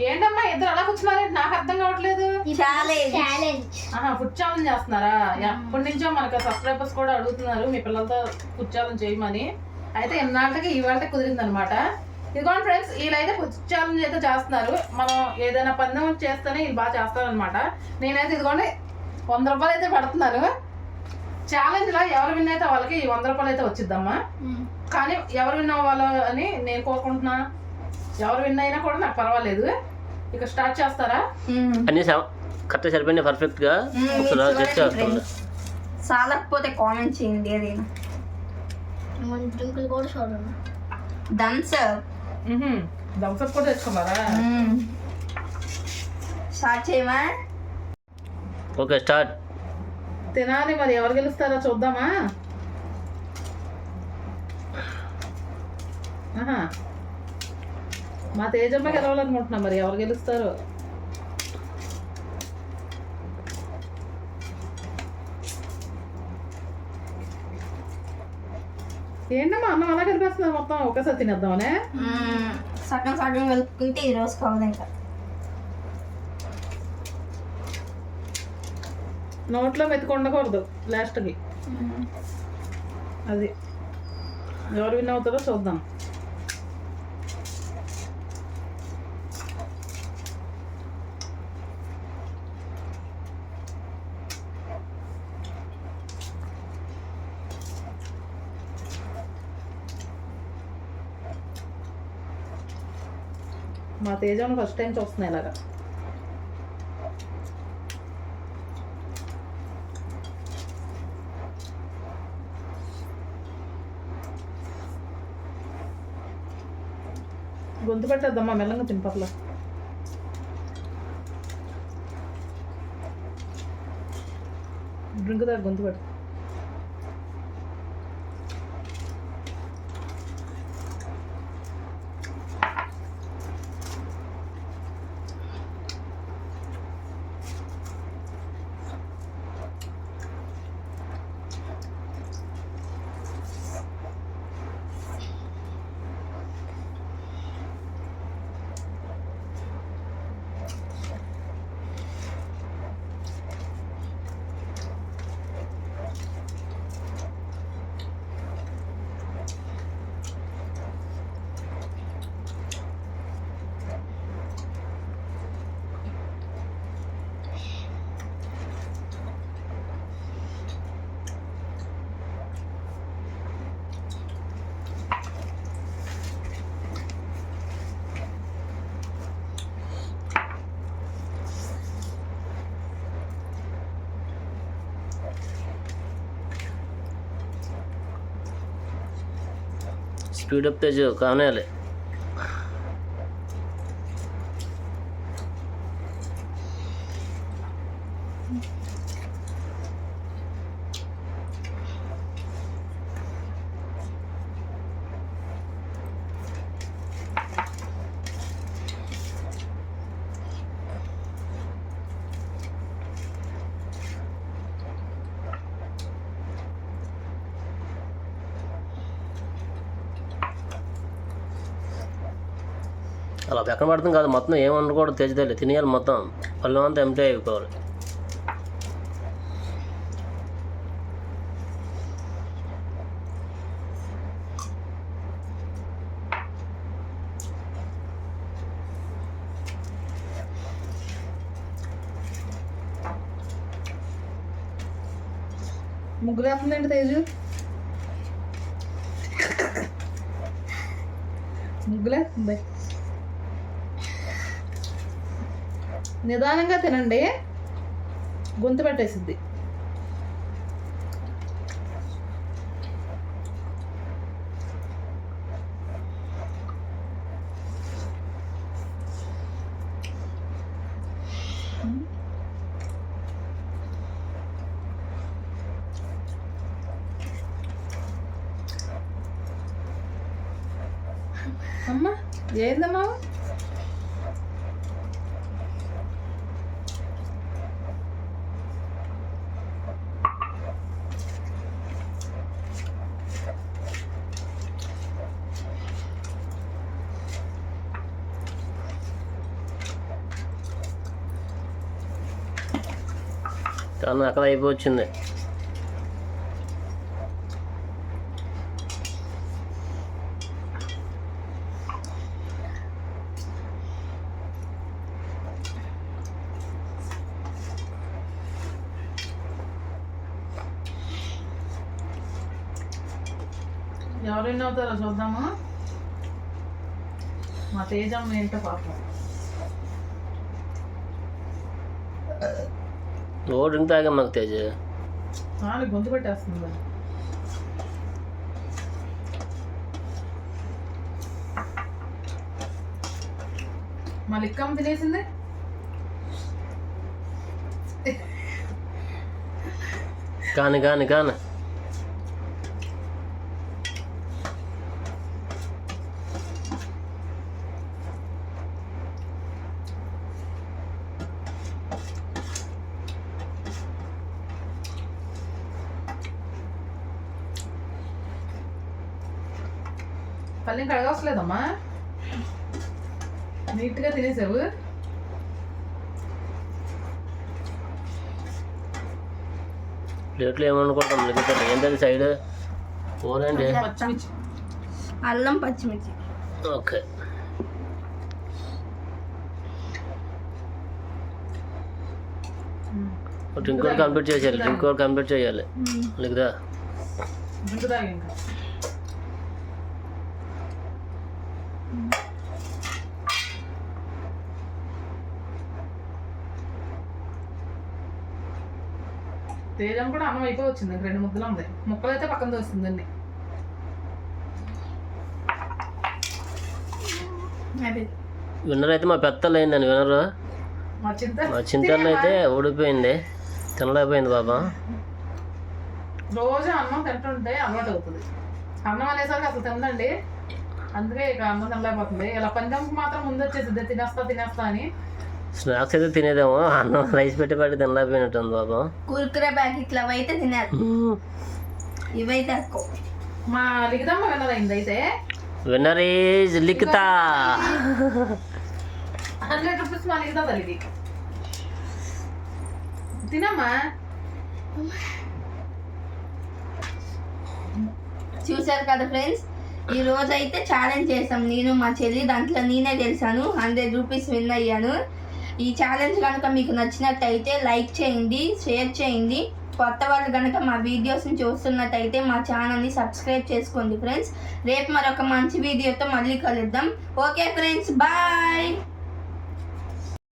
ఏంటమ్మా ఇద్దరు అలా కూర్చున్నారు, నాకు అర్థం కావట్లేదు. ఫుడ్ ఛాలెంజ్ చేస్తున్నారా? ఎప్పటి నుంచో మనకు సబ్స్క్రైబర్స్ కూడా అడుగుతున్నారు మీ పిల్లలతో ఫుడ్ ఛాలెంజ్ చేయమని. అయితే ఇన్నాళ్ళకి ఇవాళ కుదిరింది అనమాట. ఇదిగోండి ఫ్రెండ్స్, వీళ్ళైతే ఫుడ్ ఛాలెంజ్ అయితే చేస్తున్నారు. మనం ఏదైనా పందెం చేస్తేనే వీళ్ళు బాగా చేస్తారనమాట. నేనైతే ఇదిగోండి 100 రూపాయలు అయితే పెడుతున్నారు. ఛాలెంజ్ లా ఎవరు విన్ అయితే వాళ్ళకి 100 రూపాయలు అయితే వచ్చిద్దమ్మా. కానీ ఎవరు విన్ అవ్వాలో అని నేను కోరుకుంటున్నా. ఎవరు విన్ అయినా కూడా నాకు పర్వాలేదు. ఇక స్టార్ట్ చేస్తారా? అన్ని కరెక్ట్ సరిపోయింది, పర్ఫెక్ట్ గా. చాలకపోతే కామెంట్ చేయండి. ఏదైనా థమ్స్ అప్ కూడా తెచ్చుకున్నారా? స్టార్ట్ చేయమా? Okay start. తినాలి, మరి ఎవరు గెలుస్తారో చూద్దామా. మా తేజమ్మ గెలవాలనుకుంటున్నా, మరి ఎవరు గెలుస్తారో. ఏంటమ్మా అన్నం అలా కలిపేస్తున్నా, మొత్తం ఒకసారి తినేద్దామనే. సగం సగం కలుపుకుంటే ఈ రోజు కావదు. ఇంకా నోట్లో మెతుకుండకూడదు లాస్ట్కి. అది ఎవరు విన్ అవుతారో చూద్దాం. మా తేజాన్ని ఫస్ట్ టైం చూస్తున్నాయి ఇలాగా. గొంతు పెట్టద్దమ్మా, మెల్లంగా తినపట్ల. డ్రింక్ దగ్గర గొంతు పెట్టు. స్పీడప్ తేజ్ కానేయాలి. అలా పక్కన పడుతుంది కాదు, మొత్తం ఏం వండకూడదు. తెచ్చుదలే తినేయాలి, మొత్తం పళ్ళు అంతా ఎంటీ అయిపోవాలి. ముగ్గురు వేస్తుందండి తేజు, ముగ్గులేస్తుంది. నిదానంగా తినండి, గొంతు పెట్టేసిద్ది. అమ్మా ఏందమ్మా? కానీ అక్కడ అయిపోవచ్చింది. ఎవరు విన్ అవుతారో చూద్దాము. మా తేజం ఏంటో పాపం. డ్రింక్ తాగా మాకు తేజ చాలా గొంతు పెట్టేస్తుంది. మా లిక్కమ్మ తినేసింది. కాని కాని కాని పల్లెం కడగవసలేదమ్మా, నీట్గా తినేసావు. ప్లేట్లో ఏమనుకుంటాం మిగతా ఏంటది సైడ్ కూరండి. పచ్చిమిర్చి, అల్లం పచ్చిమిర్చి. ఓకే డ్రింక్ కూడా కంప్లీట్ చేసేయాలి. డ్రింక్ కూడా కంప్లీట్ చేయాలి లేదా డ్రింక్ తాగి ఇంకా. తేజం కూడా అన్నం అయిపోయి వచ్చింది. 2 ముద్దలు ఉంది. ముక్కలు అయితే పక్కన తోస్తుందండి. విన్నర్ అయితే మా పెద్దలు అయిందండి. విన్నర్ మా చింత మా చింతలు అయితే ఓడిపోయింది, తినలేకపోయింది బాబా. రోజు అన్నం తింటుంటే అలవాటు అవుతుంది. అన్నం అనేసరికి అసలు తిందండి, అందుకే ఇక అన్నం తినలేకపోతుంది. ఇలా పందెంకి మాత్రం ముందు వచ్చేసింది తినేస్తా అని. స్నాక్స్ అయితే తినేదేమో, అన్నం రైస్ పెట్టి తినలేకపోయినట్టుంది బాబా. కుర్కురే ప్యాకెట్లు అవైతే తినారు, ఇవైతే ఎక్కువ. మా లిఖితమ్మ విన్నర్ అయింది. అయితే విన్నర్ ఈజ్ లిఖిత. 100 రూపీస్ మా లిఖిత తల్లిది. తినమ్మా. చూసారు కదా ఫ్రెండ్స్, ఈ రోజు అయితే ఛాలెంజ్ చేసాం. నేను మా చెల్లి, దాంట్లో నేనే గెలిచాను, 100 రూపీస్ విన్ అయ్యాను. ఈ ఛాలెంజ్ కనుక మీకు నచ్చినట్టయితే లైక్ చేయండి, షేర్ చేయండి. కొత్త వాళ్ళు కనుక మా వీడియోస్ని చూస్తున్నట్టయితే మా ఛానల్ని సబ్స్క్రైబ్ చేసుకోండి ఫ్రెండ్స్. రేపు మరొక మంచి వీడియోతో మళ్ళీ కలుద్దాం. Okay friends, bye.